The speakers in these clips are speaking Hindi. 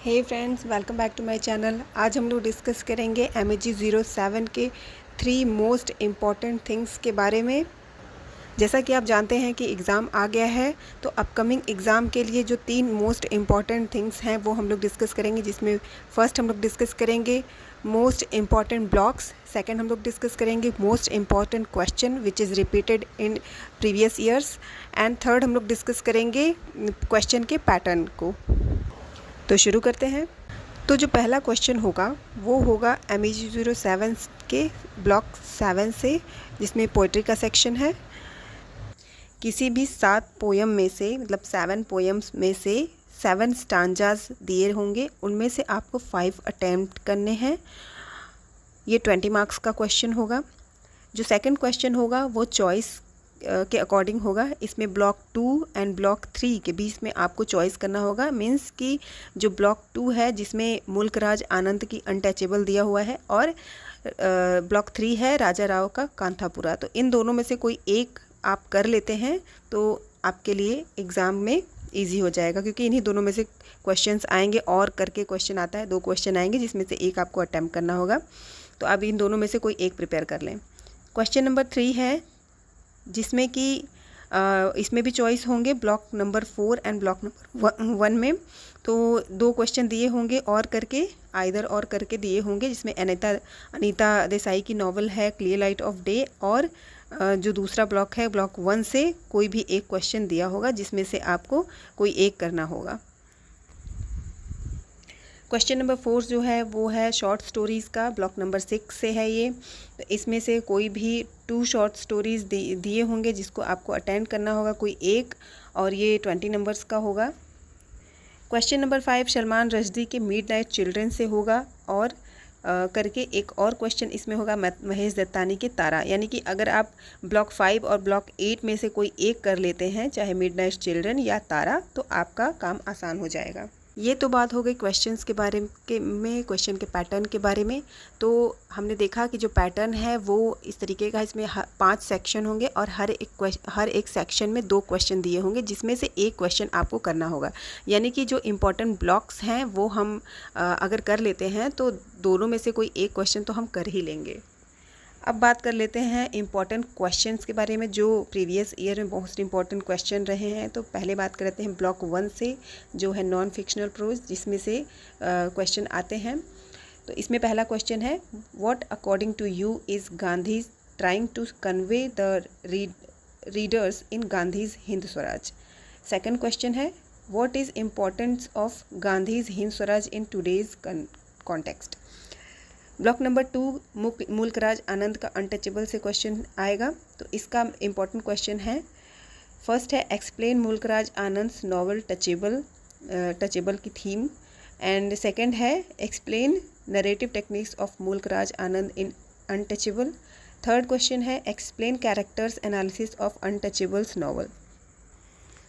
Hey friends, welcome back to my channel. आज हम लोग डिस्कस करेंगे MEG 07 के 3 मोस्ट इम्पॉर्टेंट थिंग्स के बारे में। जैसा कि आप जानते हैं कि एग्ज़ाम आ गया है, तो अपकमिंग एग्ज़ाम के लिए जो 3 मोस्ट इम्पॉर्टेंट थिंग्स हैं वो हम लोग डिस्कस करेंगे, जिसमें फर्स्ट हम लोग डिस्कस करेंगे मोस्ट इम्पॉर्टेंट ब्लॉक्स, सेकंड हम लोग डिस्कस करेंगे most important question which is repeated in previous years, and third हम लोग डिस्कस करेंगे क्वेश्चन के पैटर्न को। तो शुरू करते हैं। तो जो पहला क्वेश्चन होगा वो होगा MEG 07 के ब्लॉक 7 से, जिसमें पोइट्री का सेक्शन है। किसी भी 7 पोयम में से, मतलब 7 पोयम्स में से 7 स्टांजाज दिए होंगे, उनमें से आपको 5 अटैम्प्ट करने हैं। ये 20 मार्क्स का क्वेश्चन होगा। जो सेकंड क्वेश्चन होगा वो चॉइस के अकॉर्डिंग होगा। इसमें ब्लॉक 2 एंड ब्लॉक 3 के बीच में आपको चॉइस करना होगा। मीन्स कि जो ब्लॉक 2 है जिसमें मुल्क राज आनंद की अनटचेबल दिया हुआ है, और ब्लॉक 3 है राजा राव का कांथापुरा। तो इन दोनों में से कोई एक आप कर लेते हैं तो आपके लिए एग्ज़ाम में ईजी हो जाएगा, क्योंकि इन्हीं दोनों में से क्वेश्चंस आएंगे। और करके क्वेश्चन आता है, 2 क्वेश्चन आएंगे जिसमें से एक आपको अटैम्प्ट करना होगा। तो अब इन दोनों में से कोई एक प्रिपेयर कर लें। क्वेश्चन नंबर 3 है, जिसमें कि इसमें भी चॉइस होंगे block number 4 and block number 1 में। तो 2 क्वेश्चन दिए होंगे और करके, आइदर और करके दिए होंगे, जिसमें अनीता देसाई की नॉवल है क्लियर लाइट ऑफ डे, और जो दूसरा ब्लॉक है ब्लॉक 1 से कोई भी एक क्वेश्चन दिया होगा, जिसमें से आपको कोई एक करना होगा। क्वेश्चन नंबर 4 जो है वो है शॉर्ट स्टोरीज़ का, ब्लॉक नंबर 6 से है ये। तो इसमें से कोई भी 2 शॉर्ट स्टोरीज़ दिए होंगे जिसको आपको अटेंड करना होगा, कोई एक, और ये 20 नंबर्स का होगा। क्वेश्चन नंबर 5 सलमान रश्दी के मिडनाइट चिल्ड्रन से होगा, और करके एक और क्वेश्चन इसमें होगा महेश दत्तानी के तारा। यानी कि अगर आप ब्लॉक 5 और ब्लॉक 8 में से कोई एक कर लेते हैं, चाहे मिडनाइट चिल्ड्रन या तारा, तो आपका काम आसान हो जाएगा। ये तो बात हो गई क्वेश्चंस के बारे में, क्वेश्चन के पैटर्न के बारे में। तो हमने देखा कि जो पैटर्न है वो इस तरीके का, इसमें 5 सेक्शन होंगे और हर एक सेक्शन में 2 क्वेश्चन दिए होंगे, जिसमें से एक क्वेश्चन आपको करना होगा। यानी कि जो इम्पोर्टेंट ब्लॉक्स हैं वो हम अगर कर लेते हैं तो दोनों में से कोई एक क्वेश्चन तो हम कर ही लेंगे। अब बात कर लेते हैं इम्पॉर्टेंट क्वेश्चंस के बारे में, जो प्रीवियस ईयर में मोस्ट इम्पॉर्टेंट क्वेश्चन रहे हैं। तो पहले बात करते हैं ब्लॉक 1 से, जो है नॉन फिक्शनल प्रोज, जिसमें से क्वेश्चन आते हैं। तो इसमें पहला क्वेश्चन है, what according to you is Gandhi trying to convey the readers in Gandhi's Hind Swaraj. Second question है, what is importance of Gandhi's Hind Swaraj in today's context. Block number 2 Mulk Raj आनंद का अनटचेबल से क्वेश्चन आएगा। तो इसका इम्पोर्टेंट क्वेश्चन है, फर्स्ट है एक्सप्लेन मुल्क राज आनंद नॉवल टचेबल की थीम, एंड सेकंड है explain narrative techniques of Mulk Raj Anand in untouchable. Third question है explain characters analysis of untouchables novel.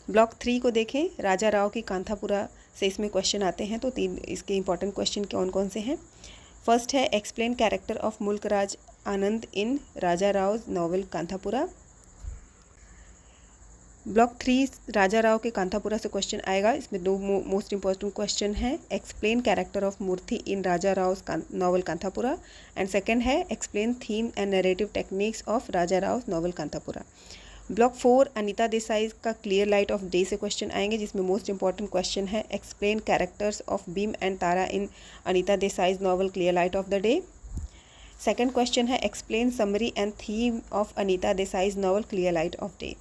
Block 3 को देखें, राजा राव की कांथापुरा से इसमें क्वेश्चन आते हैं। तो 3 इसके इम्पोर्टेंट क्वेश्चन कौन कौन से हैं। फर्स्ट है explain character of Mulk Raj Anand in Raja Rao novel Kanthapura. Block 3 Raja Rao के कांथापुरा से क्वेश्चन आएगा। इसमें 2 मोस्ट इम्पोर्टेंट क्वेश्चन हैं, explain character of Murthy in Raja Rao novel Kanthapura, and second है explain theme and narrative techniques of Raja Rao novel Kanthapura. Block 4 Anita Desai का क्लियर लाइट ऑफ डे से क्वेश्चन आएंगे, जिसमें मोस्ट इंपॉर्टेंट क्वेश्चन है explain characters of Bim and Tara in Anita Desai's novel clear light of the day. Second question है explain summary and theme of Anita Desai's novel clear light of day.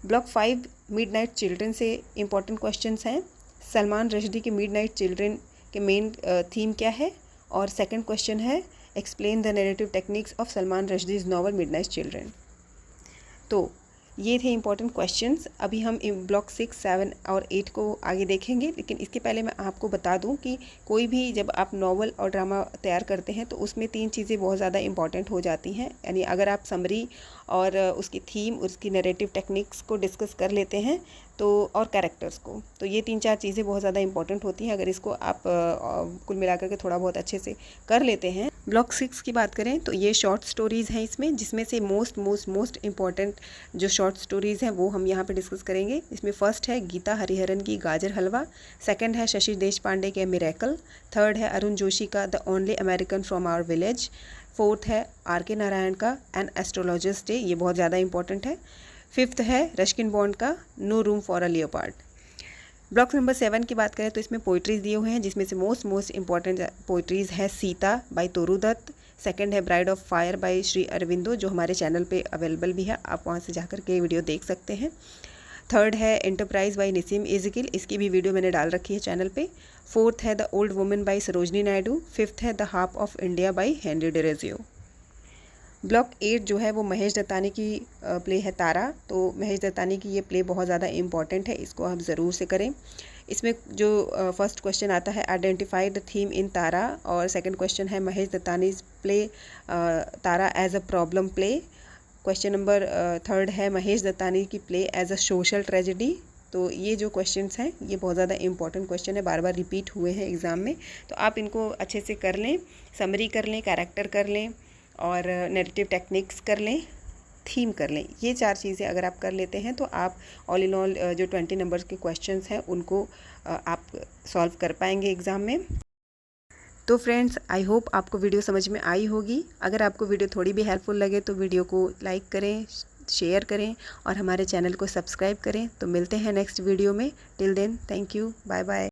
Block 5 midnight children से इंपॉर्टेंट क्वेश्चंस हैं, सलमान रश्दी के मिडनाइट चिल्ड्रन के मेन थीम क्या है, और सेकंड क्वेश्चन है explain the narrative techniques of Salman Rushdie's novel midnight children. तो ये थे इंपॉर्टेंट क्वेश्चंस। अभी हम ब्लॉक 6, 7 और 8 को आगे देखेंगे, लेकिन इसके पहले मैं आपको बता दूं कि कोई भी जब आप नॉवल और ड्रामा तैयार करते हैं तो उसमें 3 चीज़ें बहुत ज़्यादा इंपॉर्टेंट हो जाती हैं। यानी अगर आप समरी और उसकी थीम, उसकी नरेटिव टेक्निक्स को डिस्कस कर लेते हैं तो, और कैरेक्टर्स को। तो ये 3-4 चीज़ें बहुत ज़्यादा इंपॉर्टेंट होती हैं। अगर इसको आप कुल मिलाकर के थोड़ा बहुत अच्छे से कर लेते हैं। ब्लॉक 6 की बात करें तो ये शॉर्ट स्टोरीज़ हैं इसमें, जिसमें से मोस्ट इम्पॉर्टेंट जो शॉर्ट स्टोरीज़ हैं वो हम यहाँ पे डिस्कस करेंगे। इसमें फर्स्ट है गीता हरिहरन की गाजर हलवा, सेकंड है शशि देशपांडे के मिरेकल, थर्ड है अरुण जोशी का the only American from our village, fourth है आर.के. नारायण का एन एस्ट्रोलॉजर्स डे, ये बहुत ज़्यादा इंपॉर्टेंट है, फिफ्थ है रस्किन बॉन्ड का no room for a leopard. Block number 7 की बात करें तो इसमें पोइट्रीज़ दिए हुए हैं, जिसमें से मोस्ट इंपॉर्टेंट पोइट्रीज़ है सीता बाय तोरू दत्त, सेकंड है bride of fire bye Shri Aurobindo, जो हमारे चैनल पे अवेलेबल भी है, आप वहाँ से जाकर के वीडियो देख सकते हैं। थर्ड है एंटरप्राइज बाय निसीम इज़किल, इसकी भी वीडियो मैंने डाल रखी है चैनल पे। फोर्थ है the old woman by Sarojini Naidu, fifth है the harp of India by Henry Derozio. Block 8 जो है वो महेश दत्तानी की प्ले है तारा। तो महेश दत्तानी की ये प्ले बहुत ज़्यादा इंपॉर्टेंट है, इसको आप ज़रूर से करें। इसमें जो फर्स्ट क्वेश्चन आता है identify the theme in Tara, और सेकंड क्वेश्चन है Mahesh Dattani play Tara as a problem play. Question number third है महेश दत्तानी की play as a social tragedy. तो ये जो क्वेश्चंस हैं ये बहुत ज़्यादा इंपॉर्टेंट क्वेश्चन है, बार बार रिपीट हुए हैं एग्ज़ाम में, तो आप इनको अच्छे से कर लें, समरी कर लें, कैरेक्टर कर लें और नैरेटिव टेक्निक्स कर लें, थीम कर लें। ये 4 चीज़ें अगर आप कर लेते हैं तो आप ऑल इन ऑल जो 20 नंबर्स के क्वेश्चंस हैं उनको आप सॉल्व कर पाएंगे एग्ज़ाम में। तो फ्रेंड्स, आई होप आपको वीडियो समझ में आई होगी। अगर आपको वीडियो थोड़ी भी हेल्पफुल लगे तो वीडियो को लाइक करें, शेयर करें और हमारे चैनल को सब्सक्राइब करें। तो मिलते हैं नेक्स्ट वीडियो में। Till then, thank you, bye bye.